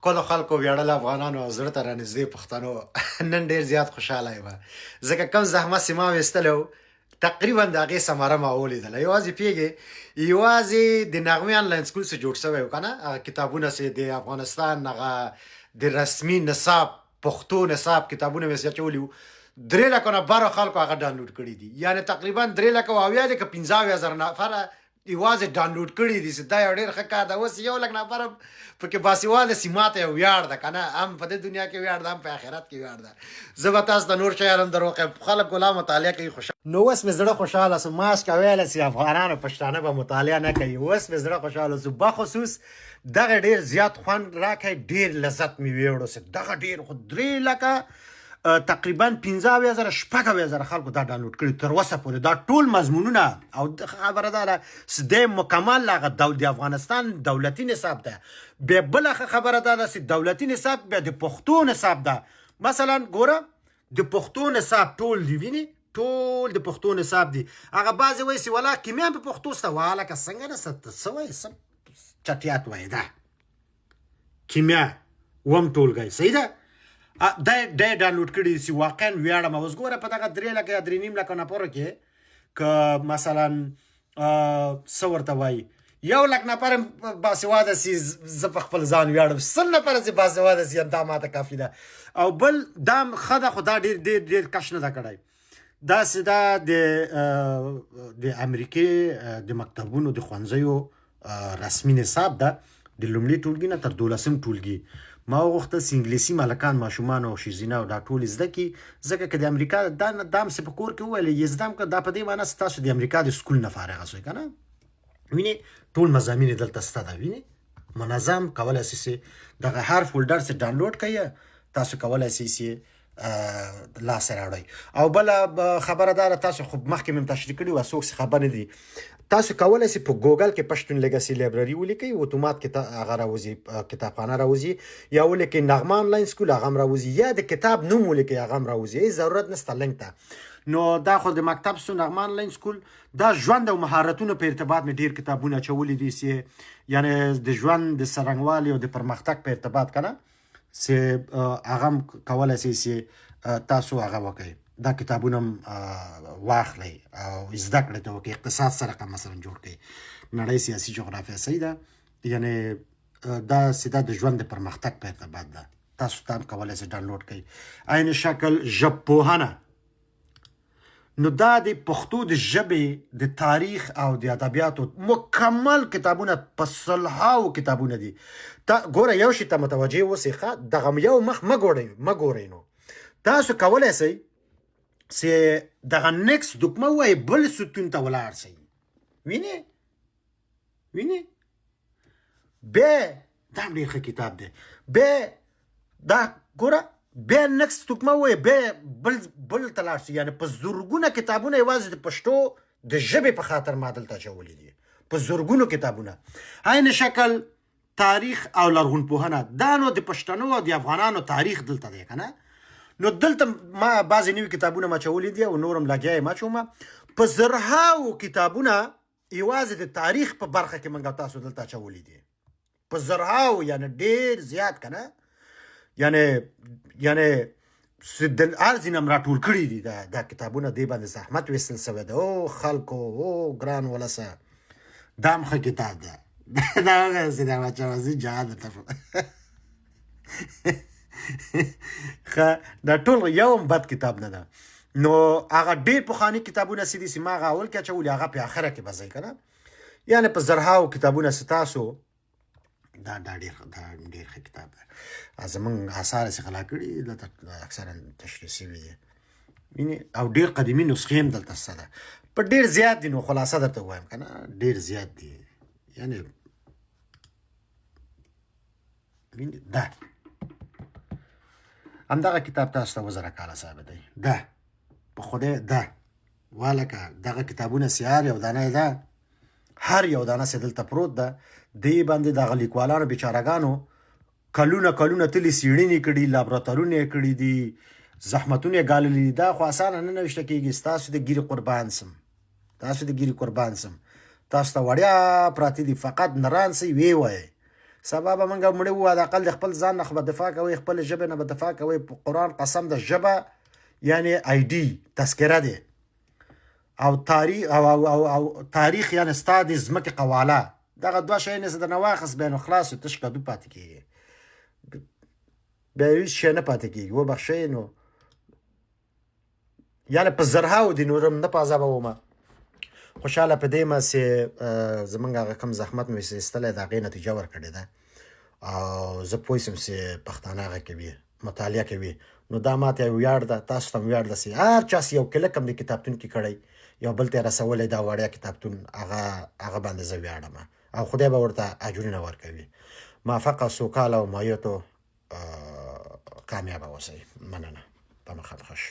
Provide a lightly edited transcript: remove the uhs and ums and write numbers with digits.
کلو خلکو ویاړل افغانانو او زړه ته رانږدې پښتنو نن ډېر زیات خوشحاله یم ځکه کوم زحمت چې ما ویستلی و تقریبا د هغې ثمره ما ولیدله یوازې پوهېږې یوازې د نغمې آنلاین سکول څه جوړ شوی و که نه هغه کتابونه چې د افغانستان هغه د رسمي نصاب پښتو نصاب کتابونه مې اچولي وو 3 لکو نه بره خلکو هغه ډاونلوډ کړي دي یعنې تقریبا 3 لکه او اویا دي که 15,000 نفره یوازې ډاونلوډ کړي دي چې دا یو ډېر ښه کار ده اوس 1 لک نفره پکې باسواده سي ماته یو ویاړ ده که نه هم په دې دنیا کې ویاړ ده هم په آخرت کې ویاړ ده زه به تاسو ته نور شیان هم در وښیم خلک لا مطالعه کوي نو اوس مې زړه خوشحاله سو ماسک ویلی چې افغانانو پښتانه به مطالعه نه کوي اوس مې زړه خوشحاله سو بخصوص دغه ډېر زیات خوند راکوي ډېر لذت مې ویوړو چې دغه ډېر خو 3 لکه تقریبا 15,000 شپږ خلکو دا ډاونلوډ کړي تر اوسه پورې دا ټول مضمونونه او خبره ده چې د مکمل هغه د افغانستان دولتي نصاب ده بیا بله خبره ده چې دولتي نصاب بیا د پښتو نصاب ده مثلا ګوره د پښتو نصاب ټول دی ویني ټول د پښتو نصاب دی هغه بعضې وایي چې ولا کیمیا په پښتو سته وهله که څنګه نه څه وایي څه چټیات وایي ده کیمیا وم ټولګی صحیح ده دا ډاونلوډ کړي چې واقعا ویاړم اوس ګوره په دغه 3 لکه یا 3.5 لکه نفرو کې که مثلا څه ورته وایي 1 لک نفر باسواده سي زه په خپل ځان ویاړم 100 نفره چې باسواده سي دا ماته کافي ده او بل دا ښه ده خو دا ډېر کش نه ده کړی داسې دا د امریکې د مکتبونو د ښوونځیو رسمي نصاب ده د لومړي ټولګي نه تر 12م ټولګي ما وغوښتل چې انګلیسي مالکان ماشومان او ښځینه او دا ټول زده کړي ځکه که د امریکا دا همسې په کور کې وویل یې زده هم که دا په دې معنی چې تاسو د امریکا د سکول نه فارغه شوئ که نه وینې ټول مضامین یې دلته شته ده وینې منظم کولی شئ چې دغه هر فولډر چې ډاونلوډ کوئ تاسو کولی شئ چې لاسه راوړئ او بله خبره دا ده تاسو خو مخکې مې تشریح کړي وه څوک چې خبر نه دي تاسو کولی شئ په ګوګل کې پښتون لیګسي لایبرري ولیکئ اتومات کې هغه راوځي کتابخانه راوځي یا ولیکئ نغمه آنلاین سکول هغه هم راوځي یا د کتاب نوم ولیکئ هغه هم راوځي هېڅ ضرورت نشته لینک ته نو دا خو د مکتب سو نغمه آنلاین سکول دا ژوند او مهارتونو په ارتباط مې ډېر کتابونه اچولي دي چې یعنې د ژوند د څرنګوالي او د پرمختګ په ارتباط که نه چې هغه هم کولی شئ چې تاسو هغه وکئ دا کتابونه واخلئ او زده کړې ته وکړئ اقتصاد سره که مثلا جوړ کړئ نړۍ سیاسي جغرافیه صحیح ده یعنې دا سیده د ژوند د پرمختګ په ارتباط ده تاسو ته هم کولی شئ ډاونلوډ کړئ عین شکل ژبپوهنه نو دا د پښتو د ژبې د تاریخ او د ادبیاتو مکمل کتابونه په سلهاو کتابونه دي ګوره یو شي ته متوجه اوسئ ښه دغه یو مخ مه ګورئ نو تاسو کولی شئ چې دغه نیکس دکمه ووایي بل ستون ته ولاړ شئ وینې بیا دا هم ډېر ښه کتاب دی بیا دا ګوره بیا نیکس دکمه ووایي بیا بل ته لاړ شئ یعنې په زرګونه کتابونه یوازې د پښتو د ژبې په خاطر ما دلته اچولي دي په زرګونو کتابونه عین شکل تاریخ او لرغونپوهنه دا نو د پښتنو او د افغانانو تاریخ دلته دی که نه نو دلته ما بعضې نوي کتابونه ما اچولي دي او نور هم لګیا یم اچومه په زرهاو کتابونه یوازې د تاریخ په برخه کې موږ تاسو دلته اچولي دي په زرهاو یعنې ډېر زیات که نه یعنې هر ځینې هم راټول کړي دي دا کتابونه دې باندې زحمت ویستل شوی ده او خلکو او ګران ولسه دا هم ښه کتاب ده دا هغسې د بچوازي جهاد ته دا ټول یو هم بد کتاب نه ده نو هغه ډېر پخواني کتابونه چې دي چې ما هغه اول کې اچولي هغه په آخره کې به ځئ که نه یعنې په زرهاو کتابونه چې تاسو دا ډېر ښه کتاب ده زمونږ اثار چې غلا کړي دلته اکثرا تشریح شوي دي وینې او ډېر قدیمي نسخې هم دلته شته ده په ډېر زیات دي نو خلاصه درته ووایم که نه ډېر زیات دي یعنې ده همدغه کتاب تاسو ته 1000 کاله ثابت دی ده په خدای ده والکه دغه کتابونه چې هر یو دانه ده هر یو دانه چې دلته پروت ده دې باندې دغه لیکوالانو بیچارهګانو کلونه تلي څېړنې کړي لابراتوارونه یې کړي دي زحمتونه یې ګاللي دي دا خو اسانه نه نوشته کېږي ستاسو د ګیرې قربان سم تاسو ته وړیا پراته دي فقط نران سئ ویې وایئ سبا به موږ مړه وو د اقل خپل ځان نه خو دفاع کوي خپل ژبه نه دفاع کوي قرآن قسم د ژبه یعنی آی ډی تذکره ده او تاریخ او تاریخ یعنی استاد زمکه قواله دغه دوه شی نه د نواخص بین خلاص تش کدو پاتې کیږي به هیڅ شي نه پاتې کیږي و بخښي نو یعنی په زرهاو دي نورم نه پازابه ومه خوشاله په دې ما سي زمونږ هغه کم زحمت مې استله دا غي نتیجه ورکړې ده او زه پوه سم چې پښتانه هغه کوي مطالعه کوي نو دا ماته یو ویاړ ده تاسو ته ویاړ ده چې هر چا یو کله کم د کتابتون کې کړی یو بل ته رسولې دا وړیا کتابتون هغه باندې زه ویاړم او خدای به ورته اجرونه ورکوي موفق او سوکاله او مایوتو کامیاب اوسئ مننه په مخه خوش